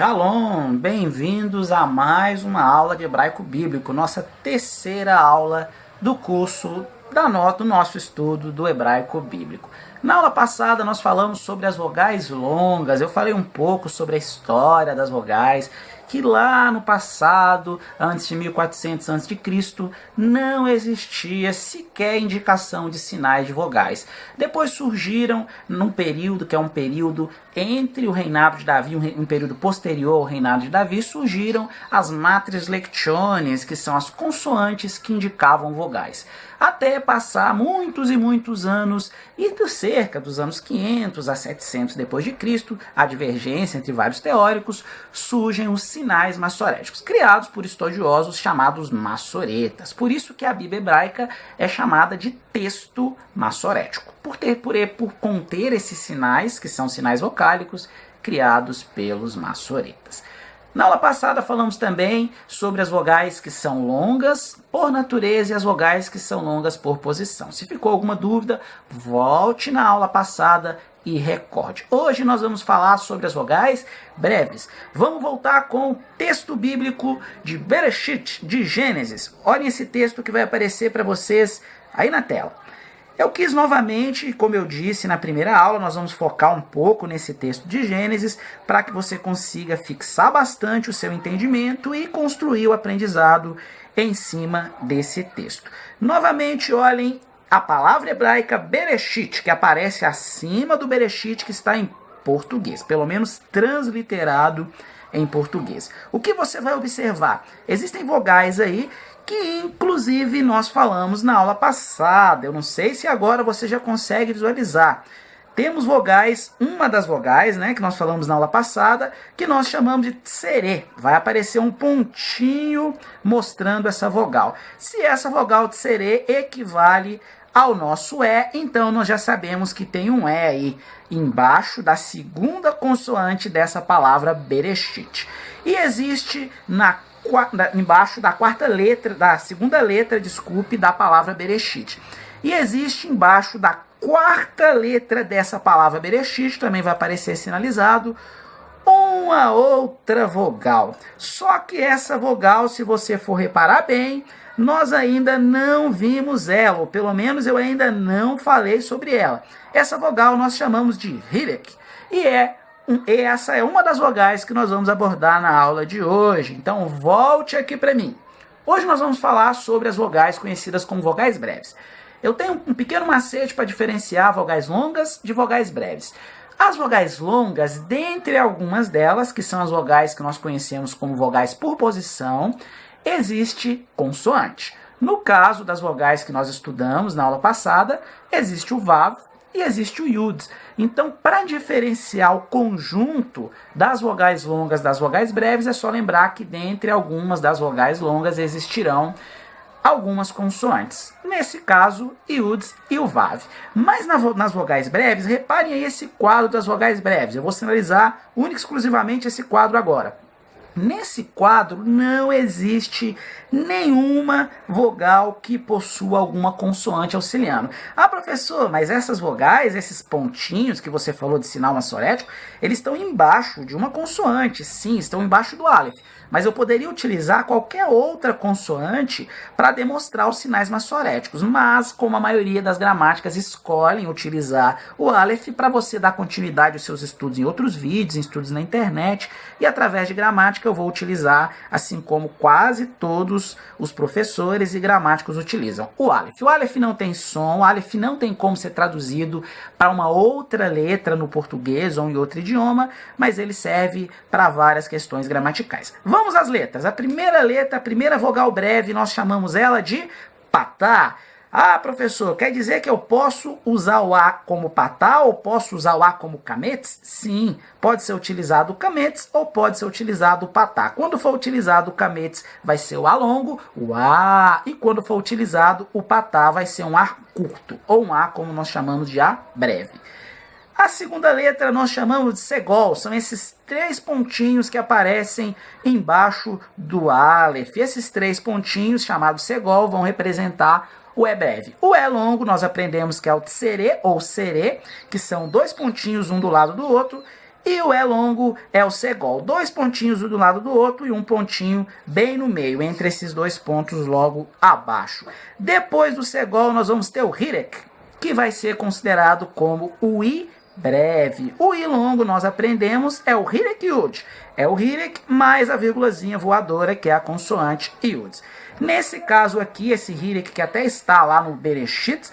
Shalom, bem-vindos a mais uma aula de hebraico bíblico, nossa terceira aula do curso do nosso estudo do hebraico bíblico. Na aula passada nós falamos sobre as vogais longas, eu falei um pouco sobre a história das vogais, que lá no passado, antes de 1400 a.C., não existia sequer indicação de sinais de vogais. Depois surgiram, num período que é um período entre o reinado de Davi, um período posterior ao reinado de Davi, surgiram as matres lectiones, que são as consoantes que indicavam vogais. Até passar muitos e muitos anos, e cerca dos anos 500 a 700 depois de Cristo, a divergência entre vários teóricos, surgem os sinais massoréticos, criados por estudiosos chamados massoretas. Por isso que a Bíblia hebraica é chamada de texto massorético, por conter esses sinais, que são sinais vocálicos, criados pelos massoretas. Na aula passada falamos também sobre as vogais que são longas por natureza e as vogais que são longas por posição. Se ficou alguma dúvida, volte na aula passada e recorde. Hoje nós vamos falar sobre as vogais breves. Vamos voltar com o texto bíblico de Bereshit, de Gênesis. Olhem esse texto que vai aparecer para vocês aí na tela. Eu quis novamente, como eu disse na primeira aula, nós vamos focar um pouco nesse texto de Gênesis para que você consiga fixar bastante o seu entendimento e construir o aprendizado em cima desse texto. Novamente, olhem a palavra hebraica Bereshit, que aparece acima do Bereshit que está em português, pelo menos transliterado em português. O que você vai observar? Existem vogais aí que inclusive nós falamos na aula passada. Eu não sei se agora você já consegue visualizar. Temos vogais, uma das vogais, que nós falamos na aula passada, que nós chamamos de tserê. Vai aparecer um pontinho mostrando essa vogal. Se essa vogal tserê equivale ao nosso E, então nós já sabemos que tem um E aí embaixo da segunda consoante dessa palavra Bereshit. E existe embaixo da segunda letra, da palavra Bereshit. E existe embaixo da quarta letra dessa palavra Bereshit, também vai aparecer sinalizado, uma outra vogal. Só que essa vogal, se você for reparar bem, nós ainda não vimos ela, ou pelo menos eu ainda não falei sobre ela. Essa vogal nós chamamos de Hilek, e essa é uma das vogais que nós vamos abordar na aula de hoje. Então volte aqui para mim. Hoje nós vamos falar sobre as vogais conhecidas como vogais breves. Eu tenho um pequeno macete para diferenciar vogais longas de vogais breves. As vogais longas, dentre algumas delas, que são as vogais que nós conhecemos como vogais por posição, existe consoante. No caso das vogais que nós estudamos na aula passada, existe o Vav e existe o Yud. Então, para diferenciar o conjunto das vogais longas das vogais breves, é só lembrar que dentre algumas das vogais longas existirão algumas consoantes. Nesse caso, Yud e o Vav. Mas nas vogais breves, reparem aí esse quadro das vogais breves. Eu vou sinalizar única e exclusivamente esse quadro agora. Nesse quadro não existe nenhuma vogal que possua alguma consoante auxiliando. Ah, professor, mas essas vogais, esses pontinhos que você falou de sinal massorético, eles estão embaixo de uma consoante. Sim, estão embaixo do Aleph. Mas eu poderia utilizar qualquer outra consoante para demonstrar os sinais massoréticos. Mas, como a maioria das gramáticas escolhem utilizar o Aleph, para você dar continuidade aos seus estudos em outros vídeos, em estudos na internet, e através de gramática eu vou utilizar, assim como quase todos os professores e gramáticos utilizam, o Aleph. O Aleph não tem som, o Aleph não tem como ser traduzido para uma outra letra no português ou em outro idioma, mas ele serve para várias questões gramaticais. Vamos às letras. A primeira letra, a primeira vogal breve, nós chamamos ela de patá. Ah, professor, quer dizer que eu posso usar o A como patá ou posso usar o A como kametz? Sim, pode ser utilizado o kametz ou pode ser utilizado o patá. Quando for utilizado o kametz, vai ser o A longo, o A, e quando for utilizado o patá, vai ser um A curto, ou um A como nós chamamos de A breve. A segunda letra nós chamamos de segol, são esses três pontinhos que aparecem embaixo do Aleph. Esses três pontinhos, chamados segol, vão representar o E breve. O E longo nós aprendemos que é o tserê ou serê, que são dois pontinhos um do lado do outro, E o E longo é o segol. 2 pontinhos um do lado do outro e um pontinho bem no meio, entre esses 2 pontos logo abaixo. Depois do segol, nós vamos ter o hirek, que vai ser considerado como o I breve. O I longo, nós aprendemos, é o hirek yud. É o hirek mais a vírgulazinha voadora, que é a consoante yud. Nesse caso aqui, esse hirek que até está lá no Bereshit,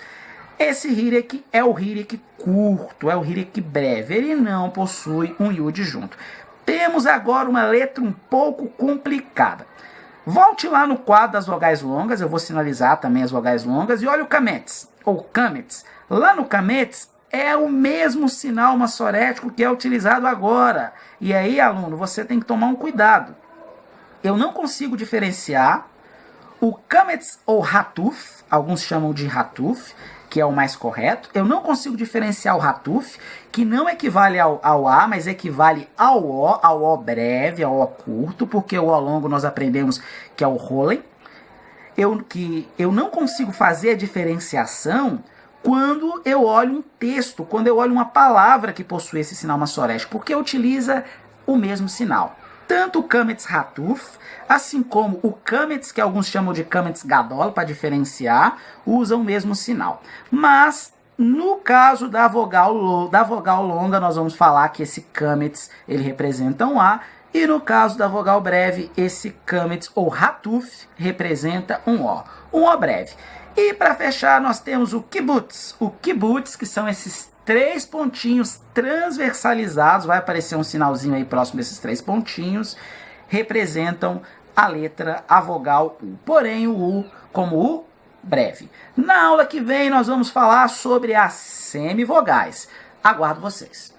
esse hirek é o hirek curto, é o hirek breve. Ele não possui um yud junto. Temos agora uma letra um pouco complicada. Volte lá no quadro das vogais longas, eu vou sinalizar também as vogais longas, e olha o kametz, ou kametz. Lá no kametz é o mesmo sinal massorético que é utilizado agora. E aí, aluno, você tem que tomar um cuidado. Eu não consigo diferenciar o kametz ou hatuf, alguns chamam de hatuf, que é o mais correto. Eu não consigo diferenciar o hatuf, que não equivale ao A, mas equivale ao O breve, ao O curto, porque o O longo nós aprendemos que é o rolen. Eu não consigo fazer a diferenciação quando eu olho um texto, quando eu olho uma palavra que possui esse sinal massorético, porque utiliza o mesmo sinal. Tanto o kametz hatuf, assim como o kametz, que alguns chamam de kametz gadol, para diferenciar, usam o mesmo sinal. Mas, no caso da vogal longa, nós vamos falar que esse kametz, ele representa um A, e no caso da vogal breve, esse kametz ou hatuf representa um O breve. E para fechar, nós temos o kibutz. O kibutz, que são esses 3 pontinhos transversalizados, vai aparecer um sinalzinho aí próximo desses 3 pontinhos, representam a vogal U. Porém, o U como U breve. Na aula que vem, nós vamos falar sobre as semivogais. Aguardo vocês.